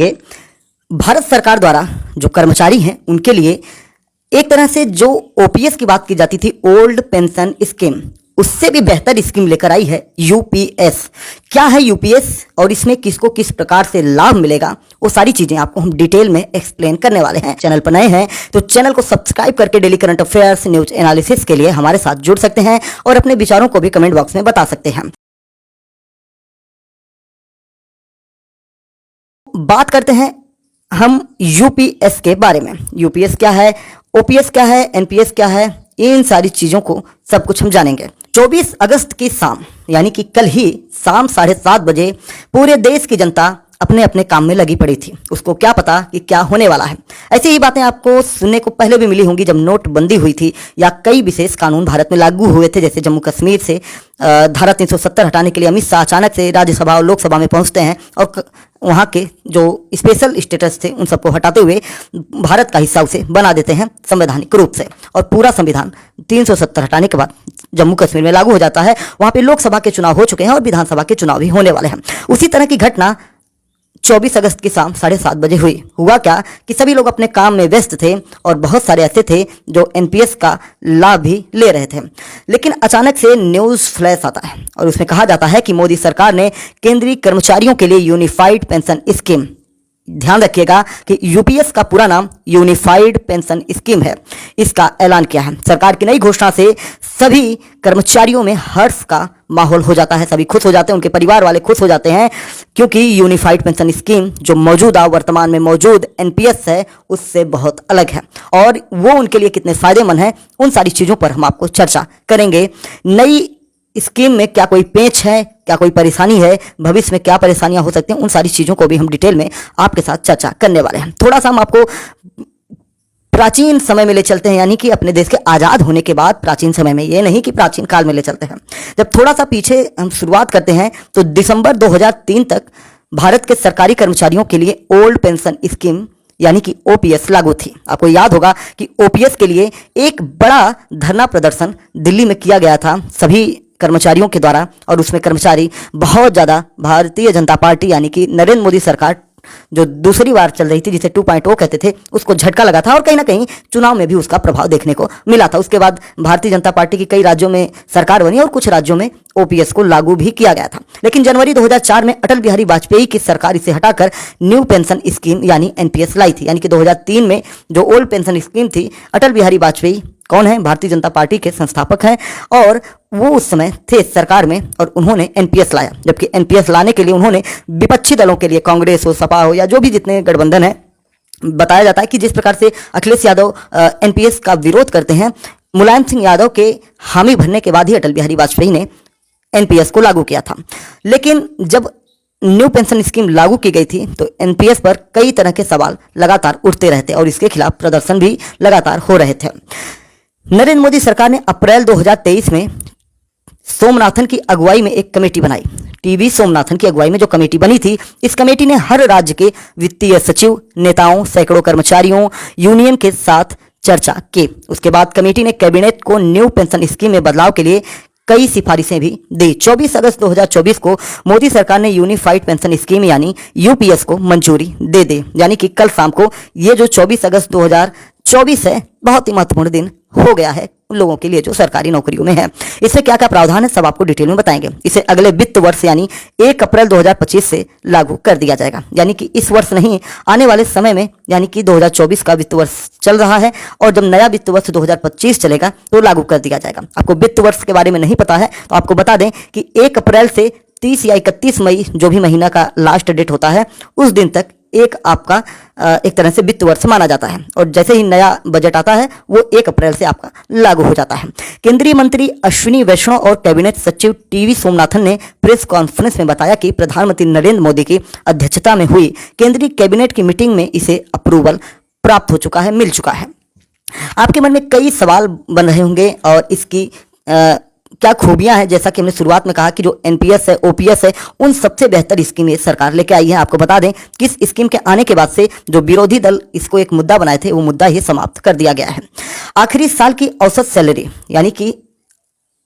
कि भारत सरकार द्वारा जो कर्मचारी हैं उनके लिए एक तरह से जो ओपीएस की बात की जाती थी, ओल्ड पेंशन स्कीम, उससे भी बेहतर स्कीम लेकर आई है यूपीएस। क्या है यूपीएस और इसमें किसको किस प्रकार से लाभ मिलेगा, वो सारी चीजें आपको हम डिटेल में एक्सप्लेन करने वाले हैं। चैनल पर नए हैं तो चैनल को सब्सक्राइब करके daily current affairs, news analysis के लिए हमारे साथ जुड़ सकते हैं और अपने विचारों को भी कमेंट बॉक्स में बता सकते हैं। बात करते हैं हम यूपीएस के बारे में। यूपीएस क्या है, ओपीएस क्या है, एनपीएस क्या है, इन सारी चीजों को सब कुछ हम जानेंगे। 24 अगस्त की शाम यानी कि कल ही शाम 7:30 बजे पूरे देश की जनता अपने अपने काम में लगी पड़ी थी। उसको क्या पता कि क्या होने वाला है। ऐसी ही बातें आपको सुनने को पहले भी मिली होंगी जब नोटबंदी हुई थी या कई विशेष कानून भारत में लागू हुए थे, जैसे जम्मू कश्मीर से धारा 370 हटाने के लिए अमित शाह अचानक से राज्यसभा और लोकसभा में पहुंचते हैं और वहाँ के जो स्पेशल स्टेटस थे उन सबको हटाते हुए भारत का हिस्सा उसे बना देते हैं संवैधानिक रूप से, और पूरा संविधान 370 हटाने के बाद जम्मू कश्मीर में लागू हो जाता है। वहाँ पे लोकसभा के चुनाव हो चुके हैं और विधानसभा के चुनाव भी होने वाले हैं। उसी तरह की घटना 24 अगस्त की शाम 7:30 बजे हुई। हुआ क्या कि सभी लोग अपने काम में व्यस्त थे और बहुत सारे ऐसे थे जो एनपीएस का लाभ भी ले रहे थे। लेकिन अचानक से न्यूज़ फ्लैश आता है और उसमें कहा जाता है कि मोदी सरकार ने केंद्रीय कर्मचारियों के लिए यूनिफाइड पेंशन स्कीम, ध्यान रखिएगा कि यूपीएस का पूरा नाम यूनिफाइड पेंशन स्कीम है, इसका ऐलान किया है। सरकार की नई घोषणा से सभी कर्मचारियों में हर्ष का माहौल हो जाता है, सभी खुश हो जाते हैं, उनके परिवार वाले खुश हो जाते हैं, क्योंकि यूनिफाइड पेंशन स्कीम जो मौजूदा वर्तमान में मौजूद एनपीएस है उससे बहुत अलग है और वो उनके लिए कितने फायदेमंद है, उन सारी चीज़ों पर हम आपको चर्चा करेंगे। नई स्कीम में क्या कोई पेच है, क्या कोई परेशानी है, भविष्य में क्या परेशानियां हो सकती हैं, उन सारी चीज़ों को भी हम डिटेल में आपके साथ चर्चा करने वाले हैं। थोड़ा सा हम आपको प्राचीन समय में ले चलते हैं, यानी कि अपने देश के आज़ाद होने के बाद प्राचीन समय में, ये नहीं कि प्राचीन काल में ले चलते हैं। जब थोड़ा सा पीछे हम शुरुआत करते हैं तो दिसंबर 2003 तक भारत के सरकारी कर्मचारियों के लिए ओल्ड पेंशन स्कीम यानी कि ओपीएस लागू थी। आपको याद होगा कि ओपीएस के लिए एक बड़ा धरना प्रदर्शन दिल्ली में किया गया था सभी कर्मचारियों के द्वारा, और उसमें कर्मचारी बहुत ज़्यादा भारतीय जनता पार्टी यानी कि नरेंद्र मोदी सरकार जो दूसरी बार चल रही थी, जिसे 2.0 कहते थे, उसको झटका लगा था और कहीं ना कहीं चुनाव में भी उसका प्रभाव देखने को मिला था। उसके बाद भारतीय जनता पार्टी की कई राज्यों में सरकार बनी और कुछ राज्यों में ओपीएस को लागू भी किया गया था। लेकिन जनवरी 2004 में अटल बिहारी वाजपेयी की सरकार इसे हटाकर न्यू पेंशन स्कीम यानी एनपीएस लाई थी। यानी कि 2003 में जो ओल्ड पेंशन स्कीम थी, अटल बिहारी वाजपेयी कौन है, भारतीय जनता पार्टी के संस्थापक हैं और वो उस समय थे सरकार में और उन्होंने एनपीएस लाया। जबकि एनपीएस लाने के लिए उन्होंने विपक्षी दलों के लिए, कांग्रेस हो, सपा हो या जो भी जितने गठबंधन है, बताया जाता है कि जिस प्रकार से अखिलेश यादव एनपीएस का विरोध करते हैं, मुलायम सिंह यादव के हामी भरने के बाद ही अटल बिहारी वाजपेयी ने एनपीएस को लागू किया था। लेकिन जब न्यू पेंशन स्कीम लागू की गई थी तो एनपीएस पर कई तरह के सवाल लगातार उठते रहते और इसके खिलाफ प्रदर्शन भी लगातार हो रहे थे। नरेंद्र मोदी सरकार ने अप्रैल 2023 में सोमनाथन की अगुवाई में एक कमेटी बनाई। टीवी सोमनाथन की अगुवाई में जो कमेटी बनी थी, इस कमेटी ने हर राज्य के वित्तीय सचिव, नेताओं, सैकड़ों कर्मचारियों, यूनियन के साथ चर्चा की। उसके बाद कमेटी ने कैबिनेट को न्यू पेंशन स्कीम में बदलाव के लिए कई सिफारिशें भी दी। 24 अगस्त 2024 को मोदी सरकार ने यूनिफाइड पेंशन स्कीम यानी यूपीएस को मंजूरी दे दी। यानी कि कल शाम को ये जो 24 अगस्त 2024 है, बहुत ही महत्वपूर्ण दिन हो गया है उन लोगों के लिए जो सरकारी नौकरियों में है। इससे क्या क्या प्रावधान है सब आपको डिटेल में बताएंगे। इसे अगले वित्त वर्ष यानी 1 अप्रैल 2025 से लागू कर दिया जाएगा। यानी कि इस वर्ष नहीं, आने वाले समय में, यानी कि 2024 का वित्त वर्ष चल रहा है और जब नया वित्त वर्ष 2025 चलेगा तो लागू कर दिया जाएगा। आपको वित्त वर्ष के बारे में नहीं पता है तो आपको बता दें कि 1 अप्रैल से 30 या 31 मई जो भी महीना का लास्ट डेट होता है, उस दिन तक एक आपका एक तरह से वित्त वर्ष माना जाता है और जैसे ही नया बजट आता है वो 1 अप्रैल से आपका लागू हो जाता है। केंद्रीय मंत्री अश्विनी वैष्णव और कैबिनेट सचिव टीवी सोमनाथन ने प्रेस कॉन्फ्रेंस में बताया कि प्रधानमंत्री नरेंद्र मोदी की अध्यक्षता में हुई केंद्रीय कैबिनेट की मीटिंग में इसे अप्रूवल प्राप्त हो चुका है, मिल चुका है। आपके मन में कई सवाल बन रहे होंगे और इसकी क्या खूबियां हैं। जैसा कि हमने शुरुआत में कहा कि जो एनपीएस है, ओपीएस है, उन सबसे बेहतर स्कीम ये सरकार लेके आई है। आपको बता दें कि इस स्कीम के आने के बाद से जो विरोधी दल इसको एक मुद्दा बनाए थे, वो मुद्दा ही समाप्त कर दिया गया है। आखिरी साल की औसत सैलरी यानी कि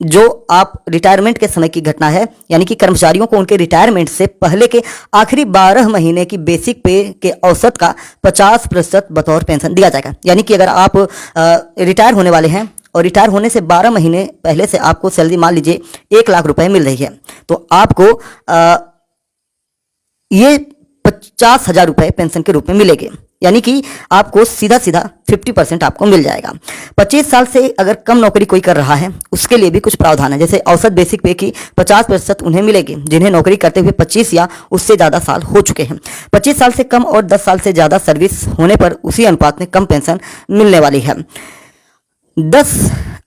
जो आप रिटायरमेंट के समय की घटना है, यानी कि कर्मचारियों को उनके रिटायरमेंट से पहले के आखिरी 12 महीने की बेसिक पे के औसत का 50% बतौर पेंशन दिया जाएगा। यानी कि अगर आप रिटायर होने वाले हैं और रिटायर होने से 12 महीने पहले से आपको सैलरी मान लीजिए 1 लाख रुपए मिल रही है, तो आपको ये 50,000 रुपए पेंशन के रूप में मिलेंगे। यानी कि आपको सीधा सीधा 50% आपको मिल जाएगा। 25 साल से अगर कम नौकरी कोई कर रहा है उसके लिए भी कुछ प्रावधान है, जैसे औसत बेसिक पे की 50% उन्हें मिलेगी जिन्हें नौकरी करते हुए 25 या उससे ज़्यादा साल हो चुके हैं। 25 साल से कम और 10 साल से ज़्यादा सर्विस होने पर उसी अनुपात में कम पेंशन मिलने वाली है।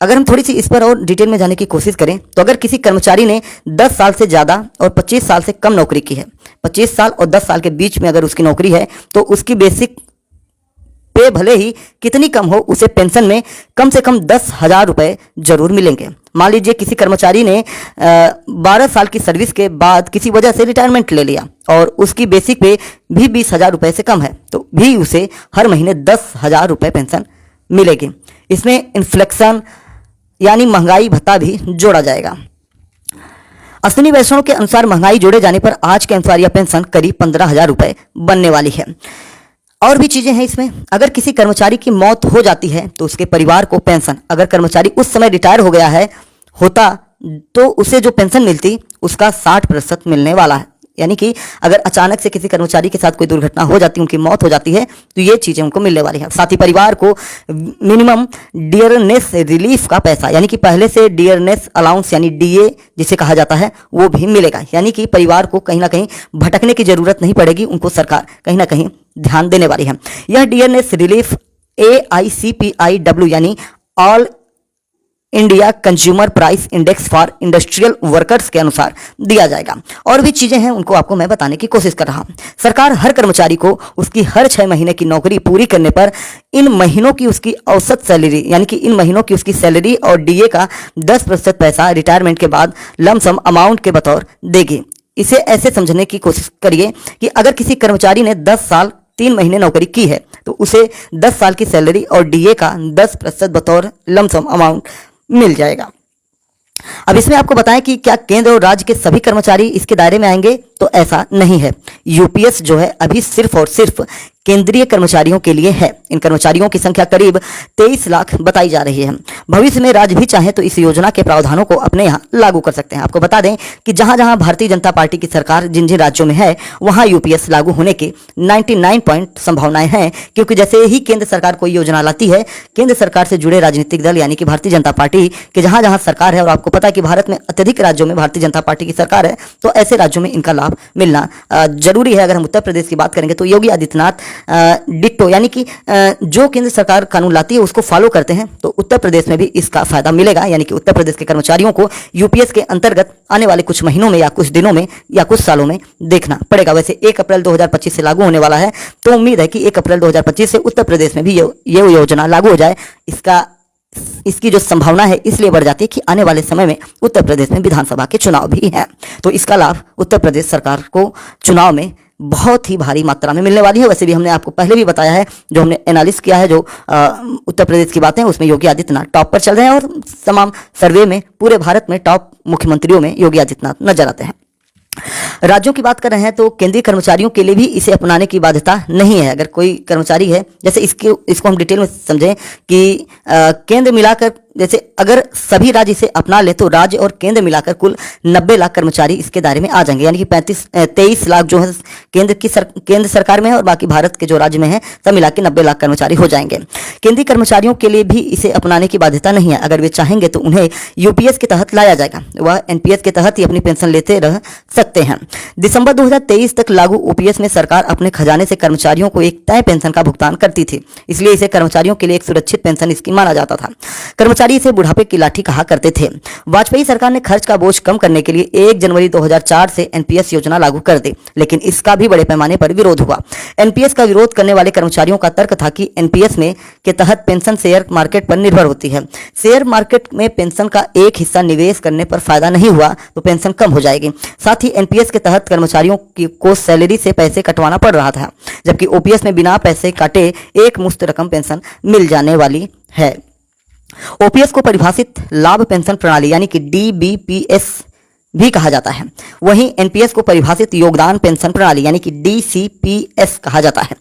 अगर हम थोड़ी सी इस पर और डिटेल में जाने की कोशिश करें तो अगर किसी कर्मचारी ने 10 साल से ज़्यादा और 25 साल से कम नौकरी की है, 25 साल और 10 साल के बीच में अगर उसकी नौकरी है, तो उसकी बेसिक पे भले ही कितनी कम हो उसे पेंशन में कम से कम 10,000 रुपये जरूर मिलेंगे। मान लीजिए किसी कर्मचारी ने 12 साल की सर्विस के बाद किसी वजह से रिटायरमेंट ले लिया और उसकी बेसिक पे भी 20,000 रुपये से कम है, तो भी उसे हर महीने 10,000 रुपये पेंशन मिलेगी। इसमें इन्फ्लेक्शन यानी महंगाई भत्ता भी जोड़ा जाएगा। अश्विनी वैष्णव के अनुसार महंगाई जोड़े जाने पर आज के अनुसार यह पेंशन करीब 15,000 रुपये बनने वाली है। और भी चीजें हैं इसमें। अगर किसी कर्मचारी की मौत हो जाती है तो उसके परिवार को पेंशन, अगर कर्मचारी उस समय रिटायर हो गया होता तो उसे जो पेंशन मिलती उसका 60% मिलने वाला है। यानी कि अगर अचानक से किसी कर्मचारी के साथ कोई दुर्घटना हो जाती है, उनकी मौत हो जाती है, तो ये चीज़ें उनको मिलने वाली हैं। साथ ही परिवार को मिनिमम डियरनेस रिलीफ का पैसा, यानी कि पहले से डियरनेस अलाउंस यानी डीए जिसे कहा जाता है, वो भी मिलेगा। यानी कि परिवार को कहीं ना कहीं भटकने की जरूरत नहीं पड़ेगी, उनको सरकार कहीं ना कहीं ध्यान देने वाली है। यह डियरनेस रिलीफ AICPIW यानी all India consumer price index for industrial workers के अनुसार दिया जाएगा। और भी चीजें हैं उनको आपको मैं बताने की कोशिश कर रहा हूं। सरकार हर कर्मचारी को उसकी हर 6 महीने की नौकरी पूरी करने पर इन महीनों की उसकी औसत सैलरी, यानी कि इन महीनों की उसकी सैलरी और डीए का 10% पैसा रिटायरमेंट के बाद लमसम अमाउंट के बतौर देगी। इसे ऐसे समझने की कोशिश करिए कि अगर किसी कर्मचारी ने 10 साल 3 महीने नौकरी की है तो उसे 10 साल की सैलरी और डीए का 10% बतौर लमसम अमाउंट मिल जाएगा। अब इसमें आपको बताएं कि क्या केंद्र और राज्य के सभी कर्मचारी इसके दायरे में आएंगे, तो ऐसा नहीं है। यूपीएस जो है अभी सिर्फ और सिर्फ केंद्रीय कर्मचारियों के लिए है। इन कर्मचारियों की संख्या करीब 23 लाख बताई जा रही है। भविष्य में राज्य भी चाहे तो इस योजना के प्रावधानों को अपने यहाँ लागू कर सकते हैं। आपको बता दें कि जहां जहां भारतीय जनता पार्टी की सरकार जिन जिन राज्यों में है वहां यूपीएस लागू होने की 99 संभावनाएं हैं, क्योंकि जैसे ही केंद्र सरकार कोई योजना लाती है, केंद्र सरकार से जुड़े राजनीतिक दल यानी कि भारतीय जनता पार्टी के जहां जहां सरकार है, और आपको पता है कि भारत में अत्यधिक राज्यों में भारतीय जनता पार्टी की सरकार है, तो ऐसे राज्यों में इनका लाभ मिलना जरूरी है। अगर हम उत्तर प्रदेश की बात करेंगे तो योगी आदित्यनाथ डिट्टो यानी कि जो केंद्र सरकार कानून लाती है उसको फॉलो करते हैं, तो उत्तर प्रदेश में भी इसका फायदा मिलेगा। यानी कि उत्तर प्रदेश के कर्मचारियों को यूपीएस के अंतर्गत आने वाले कुछ महीनों में या कुछ दिनों में या कुछ सालों में देखना पड़ेगा। वैसे 1 अप्रैल 2025 से लागू होने वाला है, तो उम्मीद है कि 1 अप्रैल 2025 से उत्तर प्रदेश में भी ये योजना लागू हो जाए। इसकी जो संभावना है इसलिए बढ़ जाती है कि आने वाले समय में उत्तर प्रदेश में विधानसभा के चुनाव भी हैं, तो इसका लाभ उत्तर प्रदेश सरकार को चुनाव में बहुत ही भारी मात्रा में मिलने वाली है। वैसे भी हमने आपको पहले भी बताया है, जो हमने एनालिसिस किया है, जो उत्तर प्रदेश की बातें, उसमें योगी आदित्यनाथ टॉप पर चल रहे हैं और तमाम सर्वे में पूरे भारत में टॉप मुख्यमंत्रियों में योगी आदित्यनाथ नजर आते हैं। राज्यों की बात कर रहे हैं तो केंद्रीय कर्मचारियों के लिए भी इसे अपनाने की बाध्यता नहीं है। अगर कोई कर्मचारी है, जैसे इसको हम डिटेल में समझें कि केंद्र मिलाकर, जैसे अगर सभी राज्य इसे अपना ले तो राज्य और केंद्र मिलाकर कुल 90 लाख कर्मचारी इसके दायरे में आ जाएंगे। यानी कि 23 लाख जो है केंद्र सरकार में है और बाकी भारत के जो राज्य में है सब मिला के 90 लाख कर्मचारी हो जाएंगे। केंद्रीय कर्मचारियों के लिए भी इसे अपनाने की बाध्यता नहीं है। अगर वे चाहेंगे तो उन्हें यूपीएस के तहत लाया जाएगा, वह एनपीएस के तहत ही अपनी पेंशन लेते रह सकते हैं। दिसंबर 2023 तक लागू ओपीएस में सरकार अपने खजाने से कर्मचारियों को एक तय पेंशन का भुगतान करती थी, इसलिए इसे कर्मचारियों के लिए एक सुरक्षित पेंशन स्कीम माना जाता था। कर्मचारी इसे बुढ़ापे की लाठी कहा करते थे। वाजपेयी सरकार ने खर्च का बोझ कम करने के लिए 1 जनवरी 2004 से एनपीएस योजना लागू कर दी, लेकिन इसका भी बड़े पैमाने पर विरोध हुआ। एनपीएस का विरोध करने वाले कर्मचारियों का तर्क था कि एनपीएस में के तहत पेंशन शेयर मार्केट पर निर्भर होती है। शेयर मार्केट में पेंशन का एक हिस्सा निवेश करने पर फायदा नहीं हुआ तो पेंशन कम हो जाएगी। साथ ही एनपीएस के तहत कर्मचारियों को सैलरी से पैसे कटवाना पड़ रहा था, जबकि ओपीएस में बिना पैसे काटे एक मुश्त रकम पेंशन मिल जाने वाली है। ओपीएस को परिभाषित लाभ पेंशन प्रणाली यानी कि डीबीपीएस भी कहा जाता है। वहीं एनपीएस को परिभाषित योगदान पेंशन प्रणाली यानी कि डीसीपीएस कहा जाता है।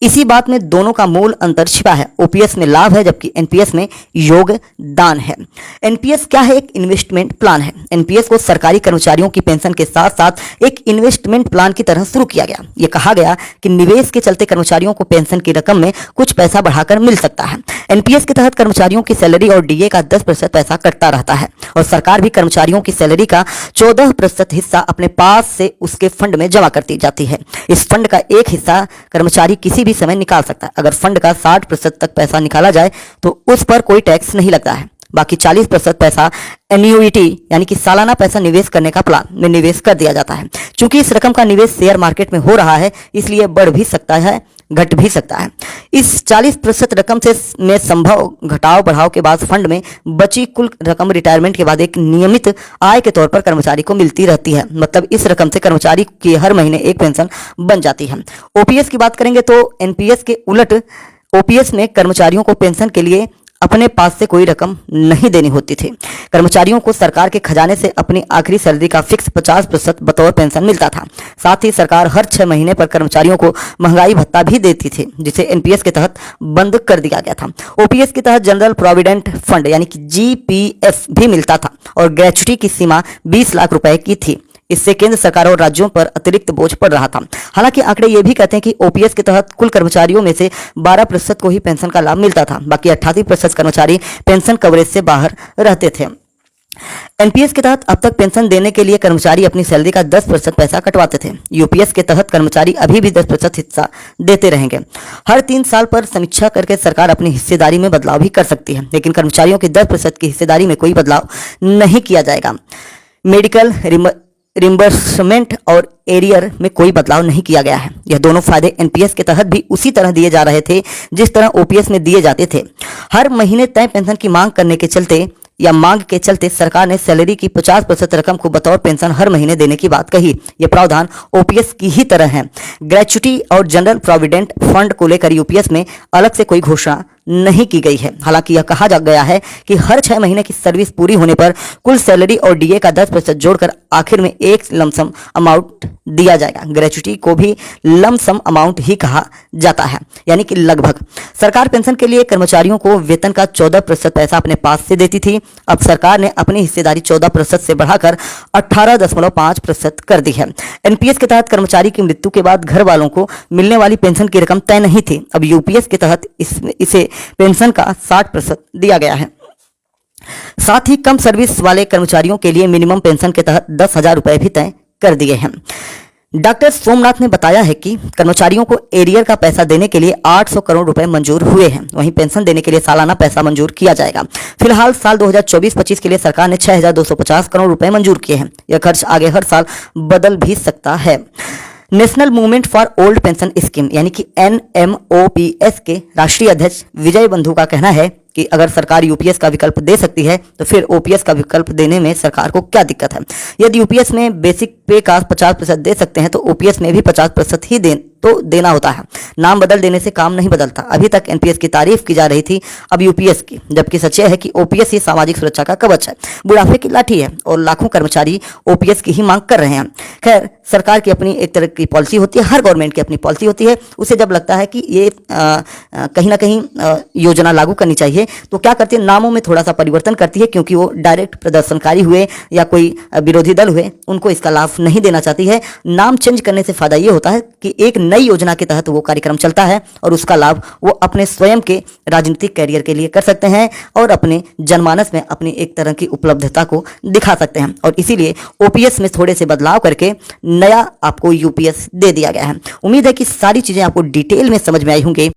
इसी बात में दोनों का मूल अंतर छिपा है। ओपीएस में लाभ है जबकि एनपीएस में योगदान है। एनपीएस क्या है? एक इन्वेस्टमेंट प्लान है। एनपीएस को सरकारी कर्मचारियों की पेंशन के साथ साथ एक इन्वेस्टमेंट प्लान की तरह शुरू किया गया। यह कहा गया कि निवेश के चलते कर्मचारियों को पेंशन की रकम में कुछ पैसा बढ़ाकर मिल सकता है। एनपीएस के तहत कर्मचारियों की सैलरी और डीए का 10% पैसा कटता रहता है और सरकार भी कर्मचारियों की सैलरी का 14% हिस्सा अपने पास से उसके फंड में जमा करती जाती है। इस फंड का एक हिस्सा कर्मचारी किसी भी समय निकाल सकता है। अगर फंड का 60% तक पैसा निकाला जाए तो उस पर कोई टैक्स नहीं लगता है। बाकी 40% पैसा एन्युइटी यानी कि सालाना पैसा निवेश करने का प्लान में निवेश कर दिया जाता है। चूंकि इस रकम का निवेश शेयर मार्केट में हो रहा है इसलिए बढ़ भी सकता है, घट भी सकता है। इस 40% रकम से में संभव घटाव बढ़ाव के बाद फंड में बची कुल रकम रिटायरमेंट के बाद एक नियमित आय के तौर पर कर्मचारी को मिलती रहती है। मतलब इस रकम से कर्मचारी की हर महीने एक पेंशन बन जाती है। ओपीएस की बात करेंगे तो एनपीएस के उलट ओपीएस में कर्मचारियों को पेंशन के लिए अपने पास से कोई रकम नहीं देनी होती थी। कर्मचारियों को सरकार के खजाने से अपनी आखिरी सैलरी का फिक्स 50% बतौर पेंशन मिलता था। साथ ही सरकार हर 6 महीने पर कर्मचारियों को महंगाई भत्ता भी देती थी जिसे एनपीएस के तहत बंद कर दिया गया था। ओपीएस के तहत जनरल प्रोविडेंट फंड यानी कि जीपीएफ भी मिलता था और ग्रेच्युटी की सीमा 20 लाख रुपए की थी। इससे केंद्र सरकार और राज्यों पर अतिरिक्त बोझ पड़ रहा था। हालांकि आंकड़े ये भी कहते हैं कि ओपीएस के तहत कुल कर्मचारियों में से 12% को ही पेंशन का लाभ मिलता था। बाकी 88% कर्मचारी पेंशन कवरेज से बाहर रहते थे। एनपीएस के तहत अब तक पेंशन देने के लिए कर्मचारी अपनी सैलरी का 10% पैसा कटवाते थे। यूपीएस के तहत कर्मचारी अभी भी 10% हिस्सा देते रहेंगे। हर 3 साल पर समीक्षा करके सरकार अपनी हिस्सेदारी में बदलाव भी कर सकती है, लेकिन कर्मचारियों की 10% की हिस्सेदारी में कोई बदलाव नहीं किया जाएगा। मेडिकल रिम्बर्समेंट और एरियर में कोई बदलाव नहीं किया गया है। यह दोनों फायदे एनपीएस के तहत भी उसी तरह दिए जा रहे थे जिस तरह ओपीएस में दिए जाते थे। हर महीने तय पेंशन की मांग के चलते सरकार ने सैलरी की 50% रकम को बतौर पेंशन हर महीने देने की बात कही। यह प्रावधान ओपीएस की ही तरह है। ग्रेच्युटी और जनरल प्रोविडेंट फंड को लेकर यूपीएस में अलग से कोई घोषणा नहीं की गई है। हालांकि यह कहा जा गया है कि हर 6 महीने की सर्विस पूरी होने पर कुल सैलरी और डीए का 10% जोड़कर आखिर में एक लमसम अमाउंट दिया जाएगा। ग्रेच्युटी को भी लमसम अमाउंट ही कहा जाता है, यानी कि लगभग। सरकार पेंशन के लिए कर्मचारियों को वेतन का 14% पैसा अपने पास से देती थी। अब सरकार ने अपनी हिस्सेदारी 14% से बढ़ाकर 18.5% कर दी है। एनपीएस के तहत कर्मचारी की मृत्यु के बाद घर वालों को मिलने वाली पेंशन की रकम तय नहीं थी। अब यूपीएस के तहत इसे पेंशन का 60% दिया गया है। साथ ही कम सर्विस वाले कर्मचारियों के लिए मिनिमम पेंशन के तहत 10,000 रुपए भी तय कर दिए हैं। डॉक्टर सोमनाथ ने बताया है कि कर्मचारियों को एरियर का पैसा देने के लिए 800 करोड़ रुपए मंजूर हुए हैं। वहीं पेंशन देने के लिए सालाना पैसा मंजूर किया जाएगा। फिलहाल साल 2024-25 के लिए सरकार ने 6,250 करोड़ रुपए मंजूर किए हैं। यह खर्च आगे हर साल बदल भी सकता है। National movement for old pension scheme यानी कि एनएमओपीएस के राष्ट्रीय अध्यक्ष विजय बंधु का कहना है कि अगर सरकार यूपीएस का विकल्प दे सकती है तो फिर ओपीएस का विकल्प देने में सरकार को क्या दिक्कत है। यदि यूपीएस में बेसिक पे का 50% दे सकते हैं तो ओपीएस में भी 50% ही देना होता है। नाम बदल देने से काम नहीं बदलता। अभी तक एनपीएस की तारीफ की जा रही थी, अब यूपीएस की, जबकि सच है कि ओपीएस ही सामाजिक सुरक्षा का कवच है, बुढ़ापे की लाठी है और लाखों कर्मचारी ओपीएस की ही मांग कर रहे हैं। खैर, सरकार की अपनी एक तरह की पॉलिसी होती है, हर गवर्नमेंट की अपनी पॉलिसी होती है। उसे जब लगता है कि ये कहीं ना कहीं योजना लागू करनी चाहिए तो क्या करती है, नामों में थोड़ा सा परिवर्तन करती है, क्योंकि वो डायरेक्ट प्रदर्शनकारी हुए या कोई विरोधी दल हुए उनको इसका लाभ नहीं देना चाहती है। नाम चेंज करने से फायदा ये होता है कि एक नई योजना के तहत वो कार्यक्रम चलता है और उसका लाभ वो अपने स्वयं के राजनीतिक कैरियर के लिए कर सकते हैं और अपने जनमानस में अपनी एक तरह की उपलब्धता को दिखा सकते हैं। और इसीलिए ओपीएस में थोड़े से बदलाव करके नया आपको यूपीएस दे दिया गया है। उम्मीद है कि सारी चीजें आपको डिटेल में समझ में आई होंगी।